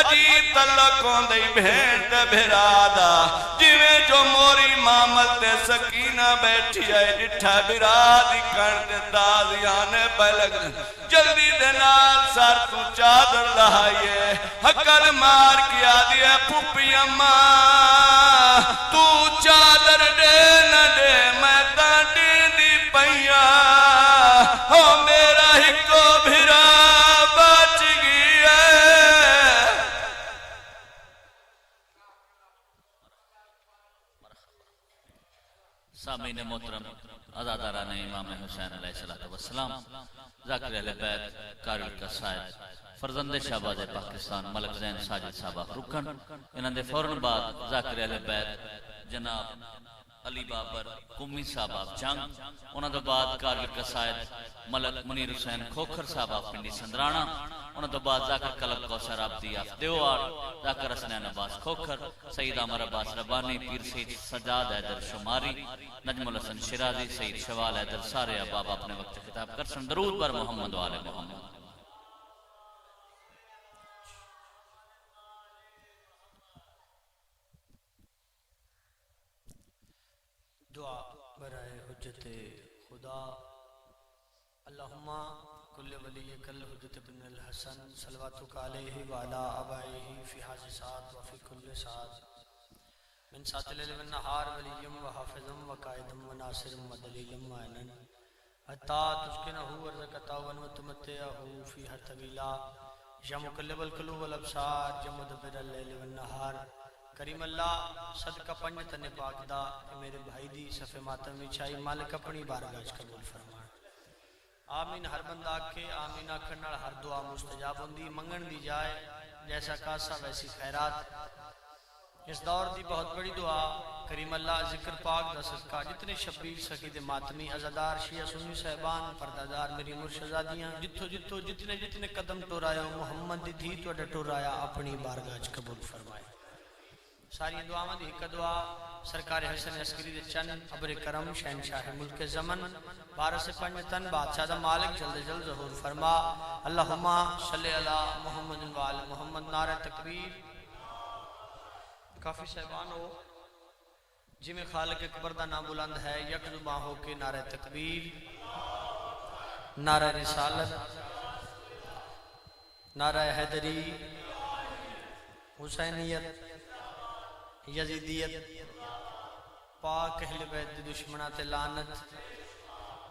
عجیب تعلق ہوندی بھین تے بھرادا جویں جو موری مامل تے سکینہ بیٹھی ہے ڈٹھا برادی کرتے دازیانے پلگ جلدی دنال سار تو چادر لہائیے حقل مار کیا دیا پھوپی اماں تو چادر دے نہ دے میں تانڈی دی پئیا ہو میرا ہی کو بھرا بچ گیا سامعین محترم عزاداران امام حسین علیہ السلام ذاکر اہل بیت قاری القصائد فرزند شہباز پاکستان ملک زین ساجد صاحب رکن انہاں دے فوراً بعد ذاکر اہل بیت جناب علی بابر قمی صاحب جنگ انہاں دے بعد قاری القصائد ملک منیر حسین کھوکھر صاحب پنڈی سندرانہ انہاں دے بعد ذاکر کلب کوثر عبدی دیوار ذاکر حسنین عباس کھوکھر سید عمر عباس ربانی پیر سید سجاد حیدر شماری نجم الحسن شرازی سید شوال حیدر سارے اباب اپنے وقت خطاب کرسن درود بر محمد و آل محمد دعا برائے حجت خدا اللہم کل ولی کل حجت بن الحسن صلواتک علیہ وعلا آبائہ فی حاضر ساتھ وفی کل ساتھ من سات اللیل والنہار ولیم و حافظم و قائدم و ناصرم و دلیلم و اینن حتی تسکنہو ورزکتاون و تمتعہو فی ہر طویلہ یا مقلب القلوب والابصار یا مدبر اللیل والنہار کریم اللہ صدقہ پنجتن پاک دا میرے بھائی دی صفحہ ماتم وچھائی مالک اپنی بارگاہ قبول فرما آمین ہر بندہ کے آمین آکھنڑ ہر دعا مستجاب ہوندی منگن دی جائے جیسا کاسا ویسی خیرات اس دور دی بہت بڑی دعا کریم اللہ ذکر پاک دا صدقہ جتنے شبیر سقید ماتمی عزادار شیعہ سنی صاحبان پردادار میری مرشدادیاں جتھو جتنے قدم ٹورایا محمد دی دھی تو ٹورایا اپنی بارگاہ قبول فرمائے ساری دعا دی ایک دعا سرکار حسن عسکری دے چن ابر کرم شہنشاہ ملک زمن بارہ سے پنجتن بادشاہ دا مالک جلد جلد ظہور فرما اللہم صلی اللہ محمد و آل محمد نعرہ تکبیر کافی صاحبان ہو جی میں خالق اکبر دا نام بلند ہے یک زباں ہو کے نعرہ تکبیر نعرہ رسالت نعرہ حیدری حسینیت یزیدیت پاک اہل بیت دی دشمنات لعنت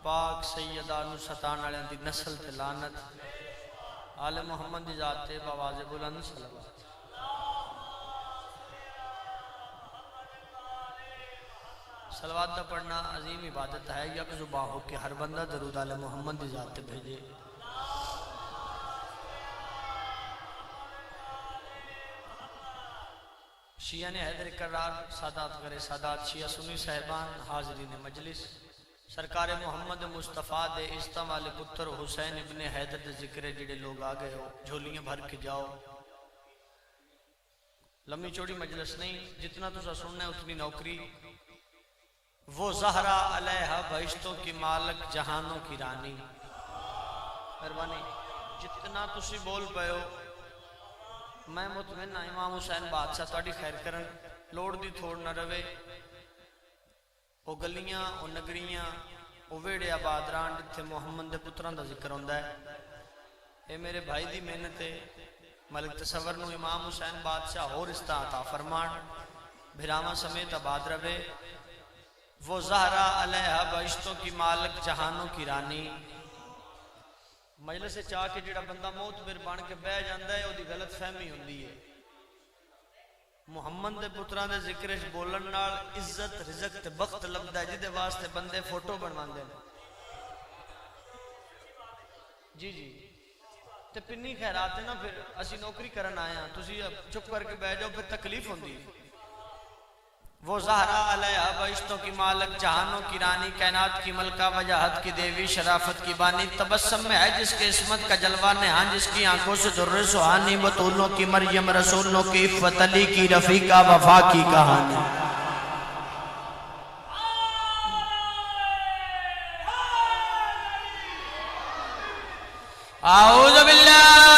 پاک سیدہ نصرتان علیہ دی نسل تے لعنت آل محمد دی ذات بواز بلند صلوات صلوات دا پڑھنا عظیم عبادت ہے یک زباں ہو کہ ہر بندہ درود آل محمد دی ذات بھیجے شیعہ نے حیدر کرار سادات غیر سادات شیعہ سنی صاحبان حاضرین مجلس سرکار محمد مصطفیٰ دے عزتہ والے پتر حسین ابن حیدر دے ذکر جڑے لوگ آگئے ہو جھولیاں بھر کے جاؤ لمبی چوڑی مجلس نہیں جتنا تو سننا ہے اتنی نوکری وہ زہرہ علیہ بہشتوں کی مالک جہانوں کی رانی مہربانی جتنا تسی بول پئے ہو میں مطمئن امام حسین بادشاہ تاڑی خیر کرن لوڑ دی تھوڑ نہ روے او گلیاں او نگریاں او ویڑے آباد ران جتھے محمد دے پتران دا ذکر ہوندہ ہے اے میرے بھائی دی محنت ہے ملک تصور نو امام حسین بادشاہ اور استا عطا فرمان بھراما سمیت آباد روے وہ زہرہ علیہ بہشتوں کی مالک جہانوں کی رانی مجلس سے چاہ کے جڑا بندہ موت بر بان کے بہ جاندہ ہے او دی غلط فہمی ہوندی ہے محمد دے پتران دے ذکرش بولن نال عزت رزق تے بخت لبدا ہے جدے واسطے بندے فوٹو بنوان دے جی تے پنی خیرات ہے نا پھر اسی نوکری کرن آئے ہیں تسی چپ کر کے بہ جاؤ پھر تکلیف ہوندی ہے وہ زہرہ علیہ بہشتوں کی مالک جہانوں کی رانی کائنات کی ملکہ وجاہت کی دیوی شرافت کی بانی تبسم میں ہے جس کے عصمت کا جلوہ نہان جس کی آنکھوں سے در سہانی بطولوں کی مریم رسولوں کی عفت علی کی رفیقہ وفا کی کہانی اعوذ باللہ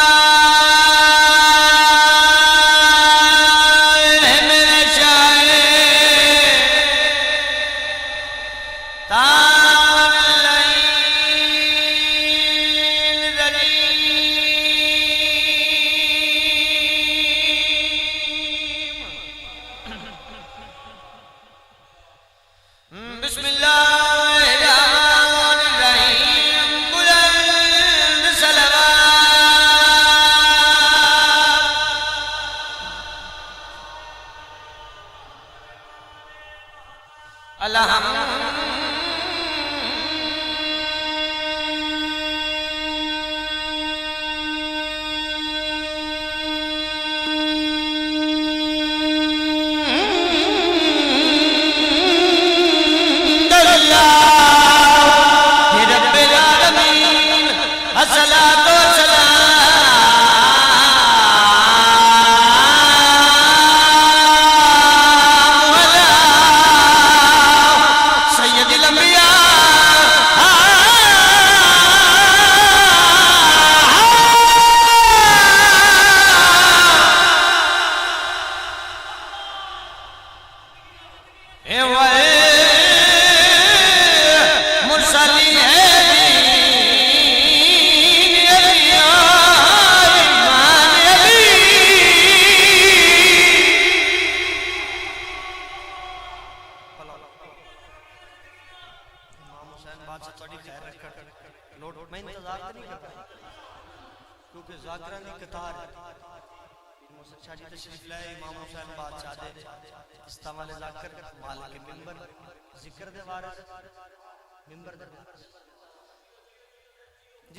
جی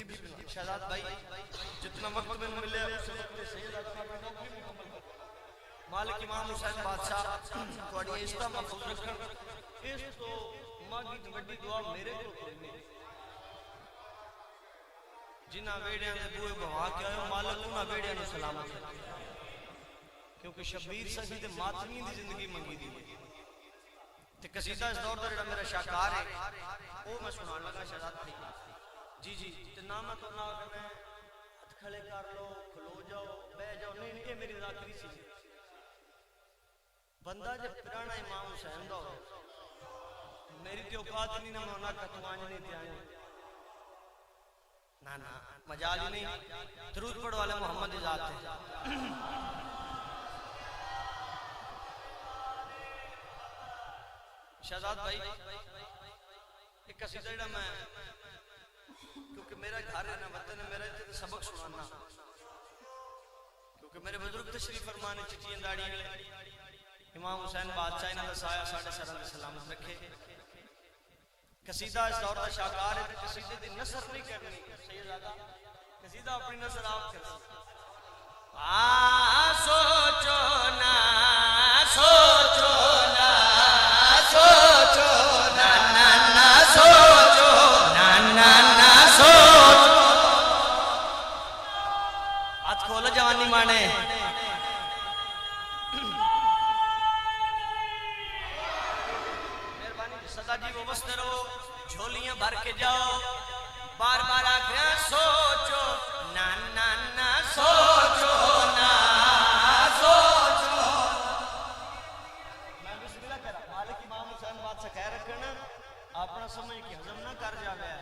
بسم اللہ شہزاد بھائی جتنا وقت میں ملے اس وقت سید مالک امام حسین بادشاہ تھوڑی اس کا محفوظ رکھن اس تو ماں کی بڑی دعا میرے کو جنہ ویڑیاں دے بوئے بہا کے آئے مالک انہاں ویڑیاں نو سلامت کیونکہ شبیر سخی تے ماتمی دی زندگی منگی دی تے قصیدہ اس دور دا جڑا میرا شاہکار ہے وہ میں سنان لگا شہزاد بھائی جی جی تے نام تو نہ کرنا ہتھ کھڑے کر لو کھلو جاؤ بہ جاؤ نہیں یہ میری ذاکری سی بندہ جب پرانا امام حسین دا ہو میری تے اوقات نہیں نہ ہونا کہ تو آنج نہیں تے آنج نا مجال ہی نہیں درود پڑھ والے محمد ذات ہے شہزاد بھائی ایک قصیدہ جڑا میں کیونکہ میرا گھر ہے نا وطن ہے میرا اتنے سبق سنانا کیونکہ میرے بزرگ تشریف فرمانے چٹیاں داڑی امام حسین بادشاہ انہاں دا سایہ ساڑھے سرہ میں سلامت رکھے قصیدہ اس دور کا شاہکار ہے قصیدے دی نثر نہیں کرنی سیدزادہ قصیدہ اپنی نثر آپ کر سوچو نا سوچو نا سوچو نا نا نا سوچو نا نا نا سوچو ہاتھ کھولو جوانی مانے صدا جی وہ بستے رہو جھولیاں بھر کے جاؤ بار بار آکھیں سوچو نا نا نا سوچو نا سوچو میں بسم اللہ کہہ رہا مالک امام حسین بات سے کہہ رکھنا اپنا سمجھ کی حضم نہ کر جاوے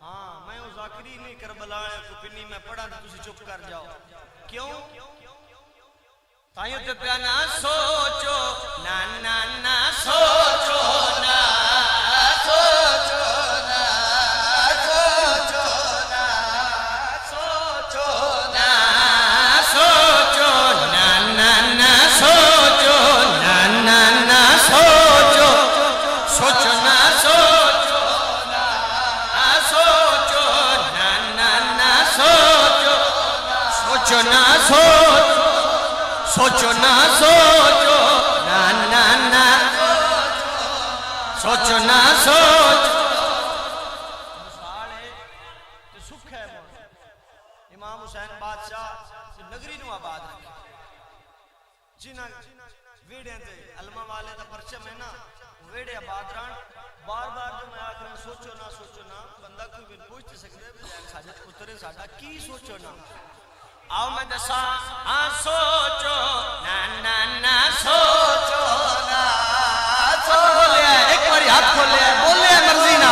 ہاں میں وہ ذاکری نہیں کربلا ہے کو پنی میں پڑھا تو تسی چپ کر جاؤ کیوں تائیوں تے پیانا سوچو نا نا نا سوچو نا سوچو نا سوچو نا سوچو نا سوچو نا نا نا سوچو نا نا نا سوچو سوچو نا سوچو نا سوچو نا نا نا سوچو سوچو نا سوچو سوچو نا سوچو نا نا نا سوچو نا سوچو سکھ ہے امام حسین بادشاہ نگری نو آباد رکھے جنہ ویڑے تے علمہ والے دا پرچم ہے نا ویڑے آباد رہن بار بار جو میں آکھنا سوچو نا بندہ کوئی بھی پوچھتے سکتے بجائے ساجد پترے ساڑھا کی سوچو نا آؤ میں دسا ہاں سوچو نا نا نا سوچو نا بولے ہے ایک باری ہاتھ کھولے ہے بولے ہے مرضی نا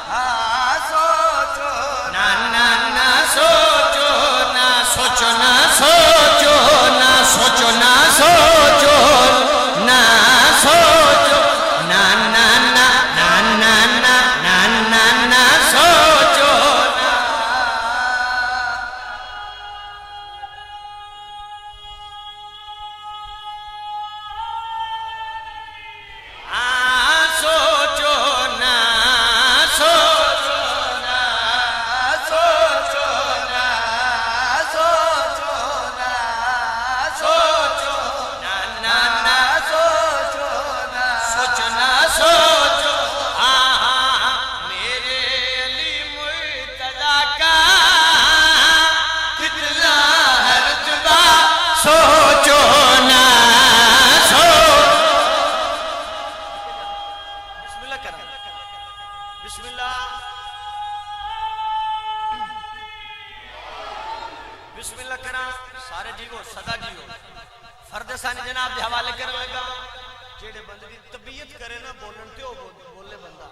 ہاں سوچو نا نا نا سوچو نا سوچو نا سوچو نا سوچو نا سوچو نا سوچو نا نا نا نا نا نا نا نا نا سوچو بسم اللہ کرا سارے جیو صدا جیو فرد ثانی جناب دے حوالے کرنے لگا جیڑے بندے دی طبیعت کرے نا بولن تے او بولے بندہ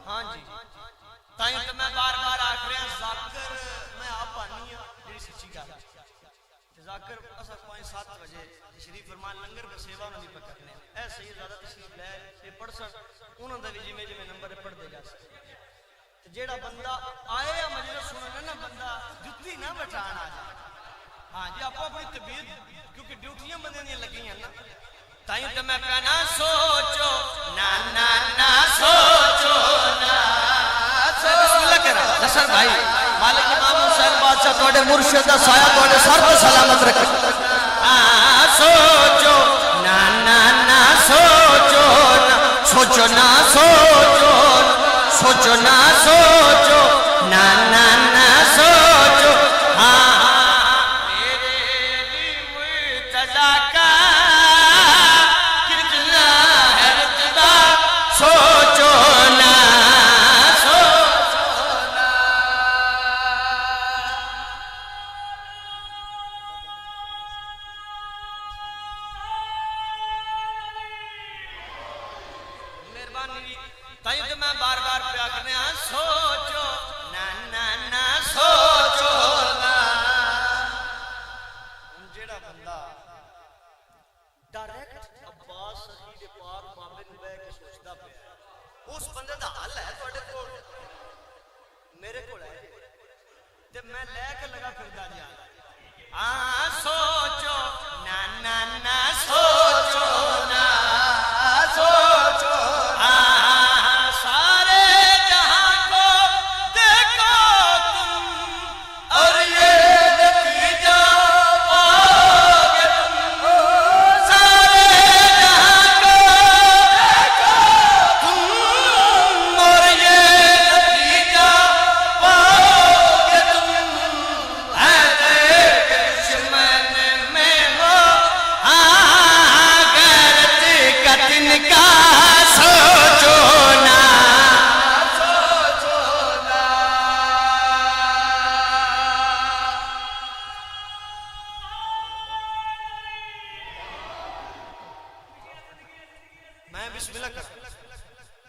ہاں جی تائیں تے میں بار بار آکھ رہا ذاکر میں آپ آنی ہوں جیڑی سچی گل ذاکر اسا 5-7 بجے شریف فرمان لنگر کا سیوا انہوں نے پکڑنے اے سید زیادہ تشریف لے یہ پڑھ سن انہوں نے بھی جی میں نمبر پڑھ دے جا سکتے جیڑا بندہ آئے یا مجلس سننے نا بندہ جتی نہ بٹھان آ جائے ہاں جی آپ اپنی طبیعت کیونکہ ڈیوٹیاں بندے نہیں لگی ہیں نا تائیں تو میں کہنا سوچو نا سوچو نا بسم اللہ کرا نصر بھائی مالک امام حسین بادشاہ توڑے مرشد دا سایہ توڑے سر کو سلامت رکھے سوچو نا سوچو نا سوچو نا سوچو سوچو نا سوچو نا سوچو میرے لیے مرتضیٰ کا کتنا ہے رتبہ سوچو نا تائیں تو میں بار بار پیا کرنے ہاں سوچو نا سوچو نا جیڑا بندہ ڈائریکٹ عباس شہید پاک بابے نو بے کے سوچدا پیا اس بندے دا حل ہے تواڈے کول میرے کول ہے تے میں لے کے لگا پھردا جا سوچو نا سوچو نا سوچو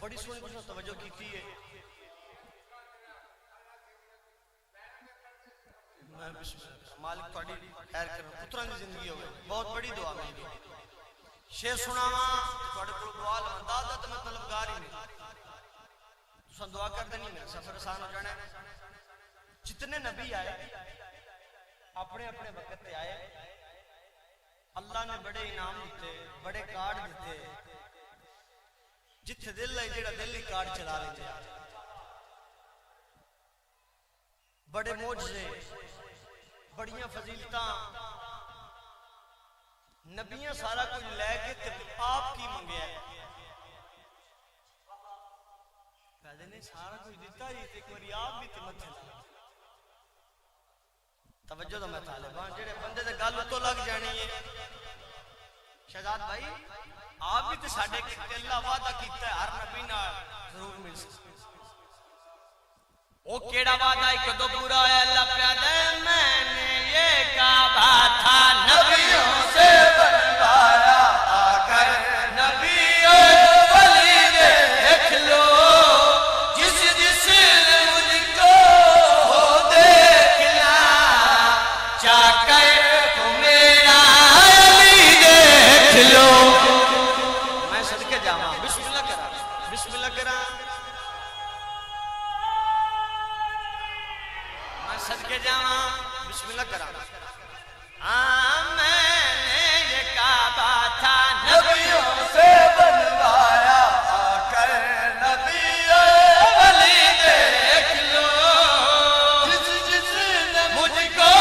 بڑی سونی کچھ توجہ کی ہے میں مالک تھوڑی خیر کرنا پتران کی زندگی ہوگی بہت بڑی دعا میری شیر سناواں تھوڑے کو دعا لواں دادا تے میں طلبگار ہی نہیں تساں دعا کر دینی میرا سفر آسان ہو جانا ہے جتنے نبی آئے اپنے اپنے وقت تے آئے اللہ نے بڑے انعام دیتے بڑے کارڈ دیتے جتھے دل ہے جیڑا دل ہی کارڈ چلا لیتے بڑے معجزے بڑیاں فضیلتاں نبیاں سارا کچھ لے کے تے آپ کی منگیا ہے پہلے نے سارا کچھ دیتا ہی تے ایک باری آپ بھی تے متھے لگا توجہ تو میں طالبان جڑے بندے دے گل تو لگ جانی ہے شہزاد بھائی آپ بھی تو ساڑھے کہ اللہ وعدہ کیتا ہے ہر نبی نال ضرور مل سکتے وہ کیڑا وعدہ ایک دو پورا ہے اللہ پیدا ہے میں نے یہ کعبہ تھا نبیوں سے بنوایا آ کر نبیوں ولی دیکھ لو جس جس نے مجھ کو دیکھنا چاہ کر میرا علی دیکھ لو بسم اللہ کرا میں صدقے جاواں بسم اللہ کرا میں نے یہ کعبہ تھا نبیوں سے بنوایا آ کر نبیوں ولی دیکھ لو جس جس نے مجھ کو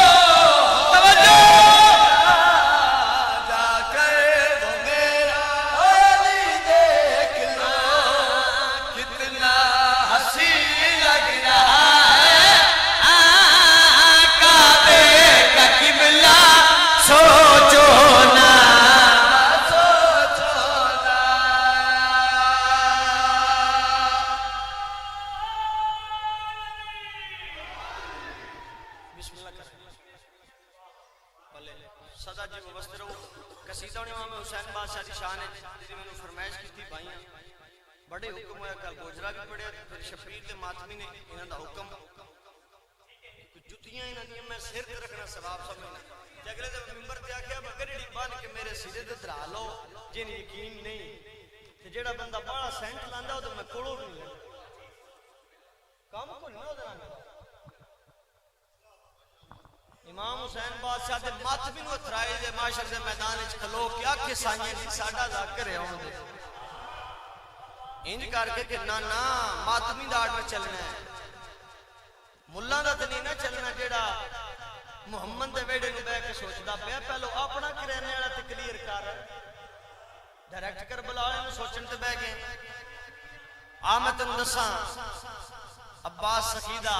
سدا جی وبست رہو قصیدہ امام حسین بادشاہ دی شان ہے جی میں نے فرمائش کی تھی بھائیاں بڑے حکم ہویا کل گوجرا بھی پڑھیا پھر شبیر تے ماتمی نے انہاں دا حکم جتیاں انہاں دی میں سر تے رکھنا ثواب سمجھنا تے اگلے دن منبر تے آکھیا گڑی بن کے میرے سرے تے دھرا لو جن یقین نہیں تے جیڑا بندہ بڑا سینٹ لاندا او تے میں کولو نہیں لگا کام کو نہیں او دے امام حسین بادشاہ دے ماتمی نو اتھرائے دے معاشر دے میدان وچ کھلو کیا کہ سائیں دی ساڈا ذکر ہے اون دے انج کر کے کہ نا نا ماتمی دا اڈ چلنا ہے ملہ دا تے نہیں نہ چلنا جیڑا محمد دے ویڑے نو بیٹھ کے سوچدا پیا پہلو اپنا کرینے والا تے کلیئر کر ڈائریکٹ کربلا والے نو سوچن تے بیٹھ گئے آ میں تینوں دساں عباس سخیدہ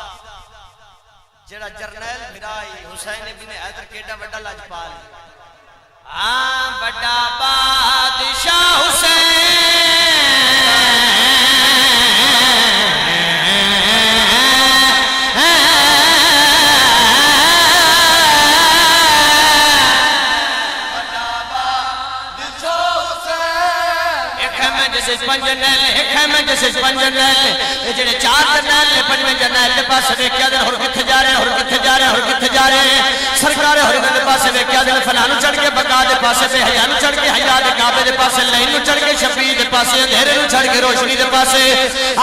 جڑا جرنیل بھرائی حسین ابن حیدر کیڈا بڑا لاجپال بڑا بادشاہ حسین جڑے چار جرنیل نے پنجویں جرنیل دے پاسے ویکھیا تے ہور کتھے جا رہے ہور کتھے جا رہے ہور کتھے جا رہے سرکار ہور دے پاسے ویکھیا تے فلاں نو چڑھ کے بقا دے پاسے تے حیا نو چڑھ کے حیا دے کعبے دے پاسے لین نو چڑھ کے شفیع دے پاسے اندھیرے نو چڑھ کے روشنی دے پاسے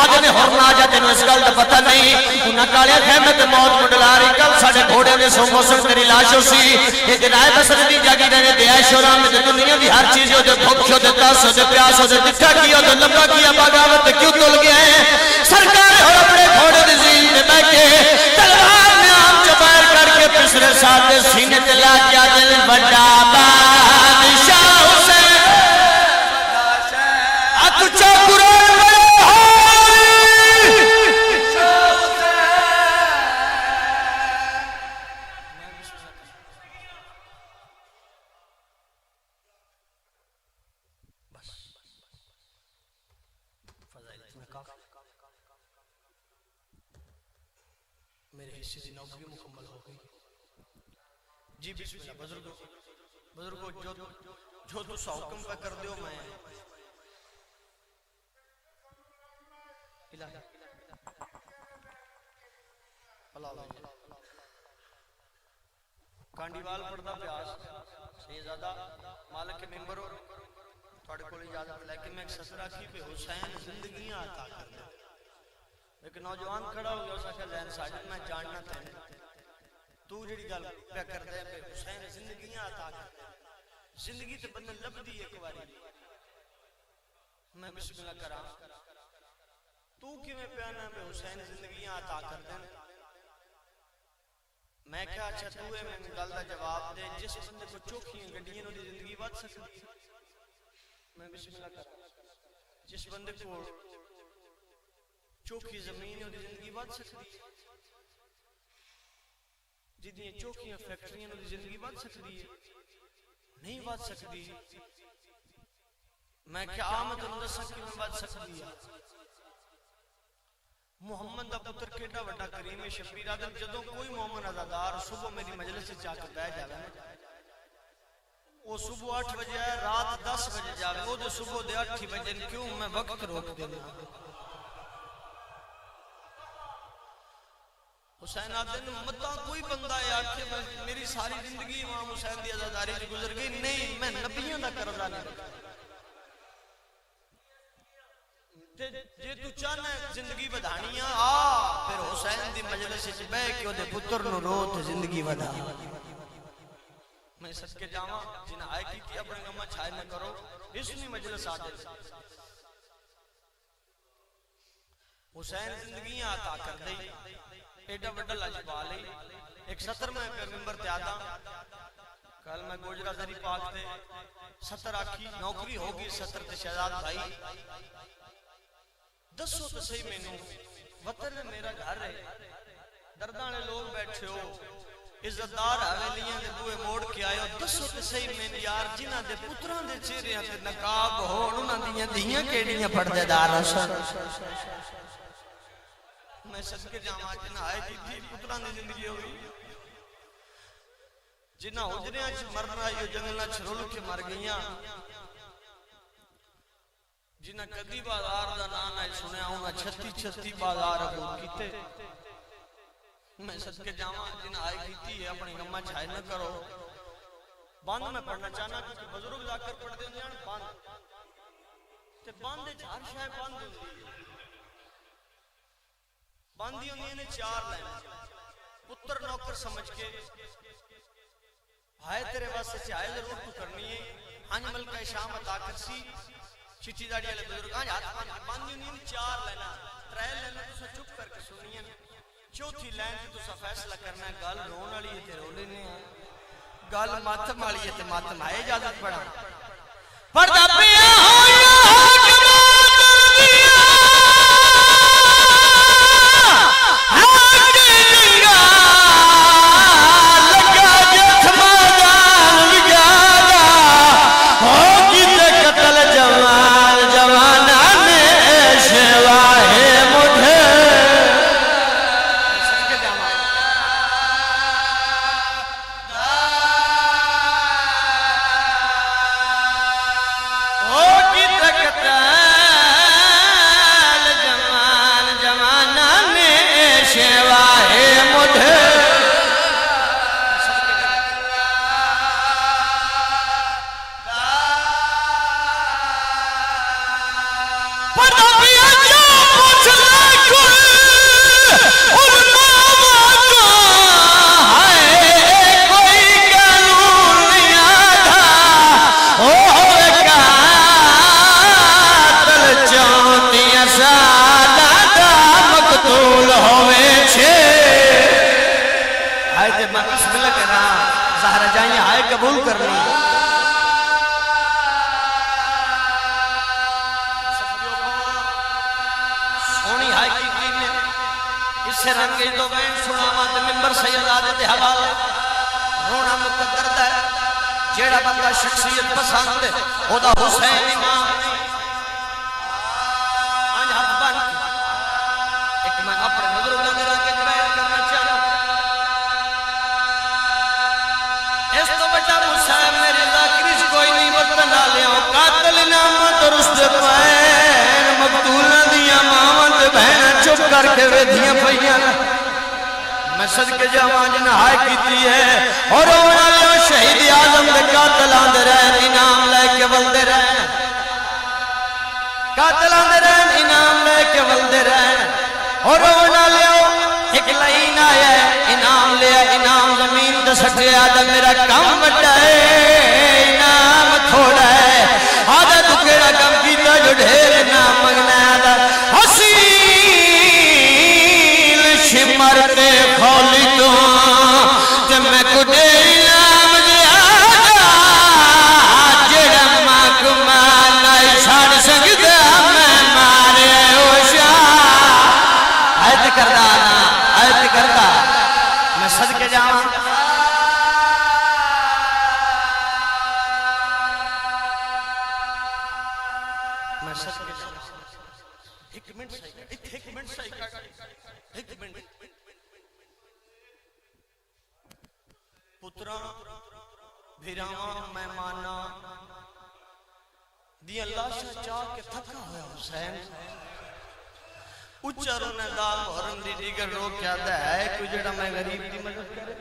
آج نے ہور نہ جا تینوں اس گل دا پتہ نہیں انہاں کالے خیمے تے موت منڈلا رہی کل ساڈے گھوڑے دے سو موسم تیری لاش ہو سی اے جناب بسر دی جاگی دے عیش و آرام تے دنیا دی ہر چیز ہو تے بھوک ہو تے ترس ہو تے پیاس ہو تے جتھا کیا تے لمبا کیا بغاوت کیوں تل گئے سرکار ہو اپنے گھوڑے دی زین تے بیٹھ کے تلوار میں آم چبیر کر کے پسرے ساتھ دے سینے تے لا کے دل بڑا بادشاہ حسین اتو چاکرے بڑے ہوئی میرے حصے دی نوکری مکمل ہو گئی جی بسم اللہ بزرگو جو تو سا حکم پہ کر دیو میں الہی کانڈیوال پڑھتا پیاس شہزادہ مالک ممبر ہو تھوڑے کو اجازت لیکن میں ایک سسرا کی پہ حسین زندگیاں عطا کر دے ایک نوجوان کھڑا ہو گیا اس نے لین ساجد میں جاننا تھا تو جڑی گل پہ کر دے پہ حسین زندگیاں عطا کر دے زندگی تے بندے لب دی ایک باری میں بسم اللہ کرا تو کیویں پیانا پہ حسین زندگیاں عطا کر دے میں کہا اچھا تو ہے میں گل دا جواب دے جس بندے کو چوکھیاں گڈیاں نو دی زندگی ود سکتی میں بسم اللہ کرا جس بندے کو چوکھی زمین دی زندگی ود سکتی جدیاں چوکھیاں فیکٹریاں دی زندگی ود سکتی ہے نہیں ود سکتی میں کیا آمد اندر سکی میں ود سکتی ہے محمد دا پتر کیڑا وڈا کریم شبیر آدم جدوں کوئی مومن عزادار صبح میری مجلس سے چاہ کر بیٹھ جاوے وہ صبح 8 بجے آئے رات 10 بجے جاوے وہ دے صبح دے 8 بجے کیوں میں وقت روک دینا حسین آدم مطلع کوئی بندہ ہے آکھے میری ساری زندگی امام حسین دی عزاداری سے گزر گئی نہیں میں نبیوں دا قرضہ نہیں جے تو چاہنا ہے زندگی بدھانیاں پھر حسین دی مجلس سے بے کہ وہ دے پتر نو رو تو زندگی بدھا میں سچ کے جاواں جن آئے کی تھی اپنے گمہ چھائے نہ کرو اس نے مجلس آدھے حسین زندگیاں عطا کر دے ایڈا وڈا لاجوال ہے ایک سطر میں ممبر تے آتا کل میں گوجرا زری پاک تے سطر آکھی نوکری ہوگی سطر تے شہزاد بھائی دسو تو صحیح میں نو وطن میرا گھر ہے دردانے لوگ بیٹھے ہو عزتدار حویلیاں دے بوئے موڑ کے آئے ہو دسو تے صحیح میں یار جنہ دے پتران دے چہرے ہیں تے نقاب ہو انہاں دیاں دیاں کیڑیاں پڑھدے دار حسن میں سب کے جامعہ جنہ آئے کی تھی پتران دی زندگی ہوئی جنہ حجریاں چ مرنا یہ جنگلاں چ رول کے مر گئیاں جنہ کدی بازار دا نام نہ سنیا انہاں 36 بازار عبور کیتے میں صدقے جاواں جنہ آئی کیتی ہے اپنی غماں چھائے نہ کرو بند میں پڑھنا چاہنا کیونکہ بزرگ جا کر پڑھ دیں جان بند تے بند ہر شے بند ہوندی باندھی ہوندی نے 4 لائن پتر نوکر سمجھ کے ہائے تیرے واسطے چاہے ضرور تو کرنی ہے ہنج ملکہ شام عطا کرسی چٹی داڑی والے بزرگ ہاتھ باندھی ہوندی نے 4 لائن 3 لائن تو چپ کر کے سننی ہے چوتھی لائن تے تو فیصلہ کرنا ہے گل رون والی ہے تے رو لینے گل ماتم والی ہے تے ماتم ہے اجازت پڑھا پڑھدا پیا قبول کرنی سونی ہائی کی نے اس سے رنگی دو بین سناما تے ممبر سید آدھے حوالے رونا مقدر ہے جیڑا بندہ شخصیت پسند ہے او دا حسین امام آج ہاتھ بن ایک میں اپنے بزرگوں نے رنگ کے بیان کرنا چاہتا اس تو بچہ حسین میرے ذاکریش کوئی نہیں وطن آلیاں قاتل نامت رشد پائن مقتولہ دیا مامت بہن چپ کر کے ویدیاں پہیاں میں صدقے جوان جنہائی کیتی ہے اور اونا لے شہید آدم دے قاتلان دے رہن انعام لے کے ولدے رہن قاتلان دے رہن انعام لے کے ولدے رہن اور اونا لے ایک لائن آیا ہے انعام لیا انعام زمین دے سٹھے آدم میرا کام بٹا ہے انعام تھوڑا ہے آدھا تو کیڑا کم کیتا جو ڈھیر انعام مگنا ہے آدھا حسیل شمر تے خولی تو تے میں کڈے انعام دیا جڑا ماکمان نائی چھاڑ سکتا میں مارے اوشا آیت کردہ آیت کردہ میں صدقے جاؤں میں صدقے جاؤں ایک منٹ پترہ بھیراں مہمانہ دی اللہ شاہ چاہ کے تھکا ہویا حسین اچھاروں نے دال محرم دی دیگر رو کیا دا ہے کوئی جڑا میں غریب دی مدد کرے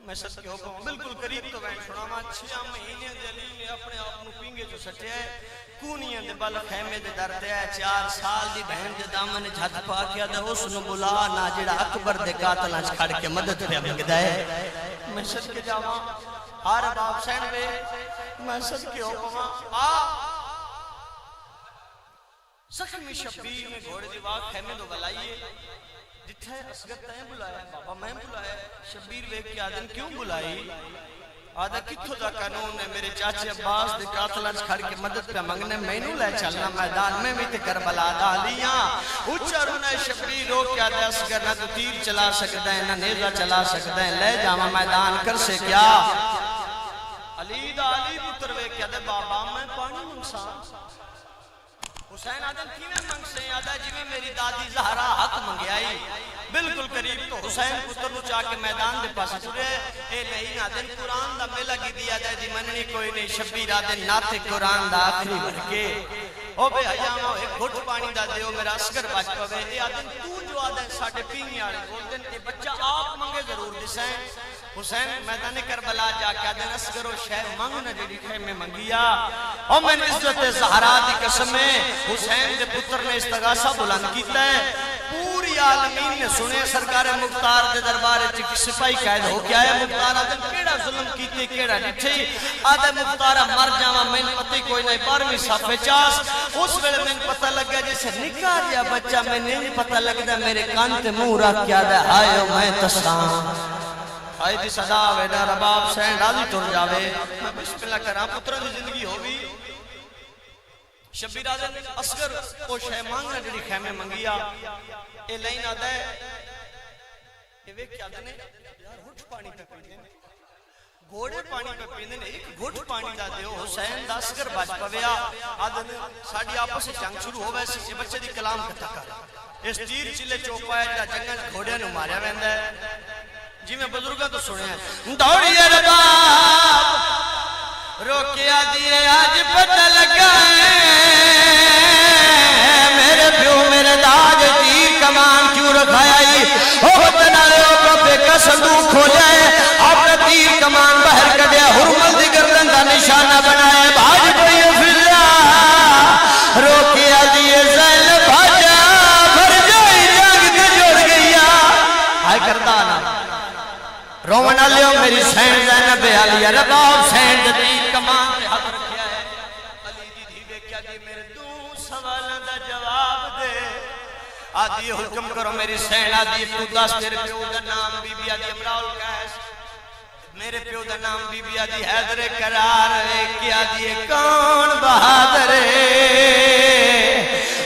میں سچ کے حکم بالکل قریب تو میں چھوڑا ماں 6 مہینے دلی نے اپنے آپ نو پینگے جو سٹے ہے کونیاں دے بل خیمے دے درد ہے 4 سال دی بہن دے دامن جھت پا کیا دے اس نو بلا نا جڑا اکبر دے قاتل اچ کھڑ کے مدد پہ منگدا ہے میں سچ کے جاواں ہر باپ سین وے میں سچ کے حکم آ سخمی شبیر میں گھوڑے دی واق خیمے دو بلائیے جتھے اسگر تائیں بلایا بابا میں بلایا شبیر ویک کے آدم کیوں بلائی آدھا کتھو دا قانون ہے میرے چاچے عباس دے قاتلان کھڑ کے مدد پہ منگنے میں نو لے چلنا میدان میں بھی کربلا ڈالیاں اچھا رونا شبیر رو کیا دے اسگر نہ تو تیر چلا سکتا ہے نہ نیزہ چلا سکتا ہے لے جاما میدان کر سے کیا علی دا علی پتر ویک کیا دے بابا میں پانی منسان حسین آدم کیویں منگ سے آدھا جی میں میری دادی زہرا حق منگیائی بالکل قریب تو حسین پتر نو چاہ کے میدان دے پاس ترے اے نہیں نہ دن قرآن دا میلہ کی دیا جائے دی مننی کوئی نہیں شبیر آدن ناتے قرآن دا آخری بن کے او بے حیامو ایک گھٹ پانی دا دیو میرا اسکر بچ پوے اے آدن تو جو آدن ساڑھے پینی آڑے بول دن اے بچہ آپ منگے ضرور دسیں حسین میدان کربلا جا کے آدن اسکر و شہر منگ نہ جڑی خیمے منگیا او میں عزت زہرا دی قسمیں حسین دے پتر نے استغاثہ بلند کیتا ہے پوری عالمین نے سنے سرکار مختار دے دربار چکی سپاہی قائد ہو کیا ہے مختار آدھے کیڑا ظلم کیتے کیڑا نٹھے آدھے مختارہ مر جاوہ میں پتہ کوئی نہیں 12ویں صفحے 50 اس ویلے میں پتہ لگ گیا جیسے نکاح دیا بچہ میں نہیں پتہ لگ دا میرے کانتے منہ رکھ کیا دے آئے میں تسان آئے دی صدا ویڈا رباب سین راضی ٹر جاوے میں بسم اللہ کرام پتروں دی زندگی ہوگی شبیر آدھے اسکر او شہ مانگنا جڑی خیمے منگیا اے لائن آدھے اے وے کیا دنے یار گھٹ پانی پہ پیندے گھوڑے پانی پہ پیندے ایک گھٹ پانی دا دیو حسین دا اسکر بچ پویا آدھے ساڑی آپس سے جنگ شروع ہو ویسے یہ بچے دی کلام کتا کر اس تیر چلے چوپا ہے جا جنگل گھوڑے نو ماریا ویندہ ہے جی میں بزرگاں تو سنے ہیں دوڑیے رباب روکیا دیئے آج پتہ لگائے میرے پیو میرے داج تیر کمان کیوں رکھائی او بتنالوں کو پہ کا صندوق ہو جائے آپ نے تیر کمان بہر کڑیا حرمل دی گردن کا نشانہ بنائے بھاج پڑی فضا روکیا دیئے زیل بھاجا بھر جائی جنگ تے جوڑ گیا آئے کردانا رومنہ لیو میری سین زینب علیہ رباب سین جدید کمان پہ حق رکھیا ہے علی دی دھیبے کیا دی میرے دو سوالوں دا جواب دے آدھی حکم کرو میری سین آدھی ابتداس تیرے پیو دا نام بی بی آدھی امراؤ القیس میرے پیو دا نام بی بی آدھی حیدر قرار ہے کیا دی کون بہادر ہے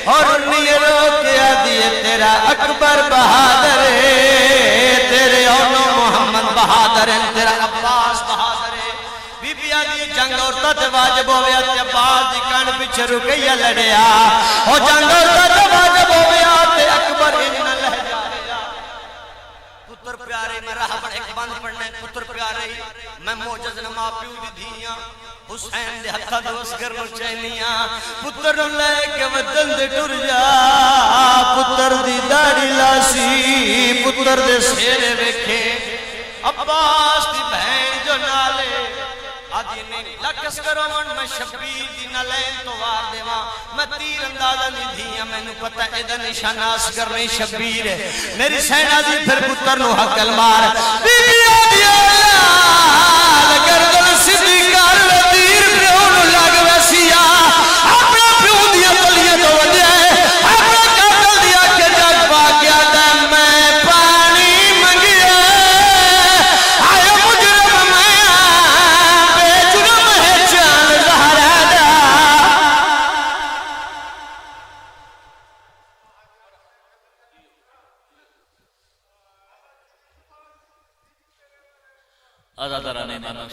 اور نیرو کیا دی تیرا اکبر بہادر ہے تیرے اونو محمد بہادر ہے تیرا عباس بہادر ہے بی بی آدھی جنگ عورتہ تے واجب ہویا تے عباس دی کان پیچھے رکیا لڑیا اور جنگ عورتہ تے واجب ہویا تے اکبر انہ لہ جا رہا پتر پیارے میں رہا بڑھ ایک بند پڑھنے پتر پیارے میں موجز نما پیو دی دھیاں حسین دے ہتھا دوست کرنو چینیاں پتر لے کے وطن دے ٹر جا پتر دی داڑی لاسی پتر دے سیرے ویکھے عباس دی بہن جو نالے آدھی نے لکس کرو من میں شبیر دی نلین تو وار دیواں میں تیر اندازہ نہیں دھیاں میں نے پتہ ادھا نشانہ اسکر نہیں شبیر ہے میری سینہ دی پھر پتر نو حقل مار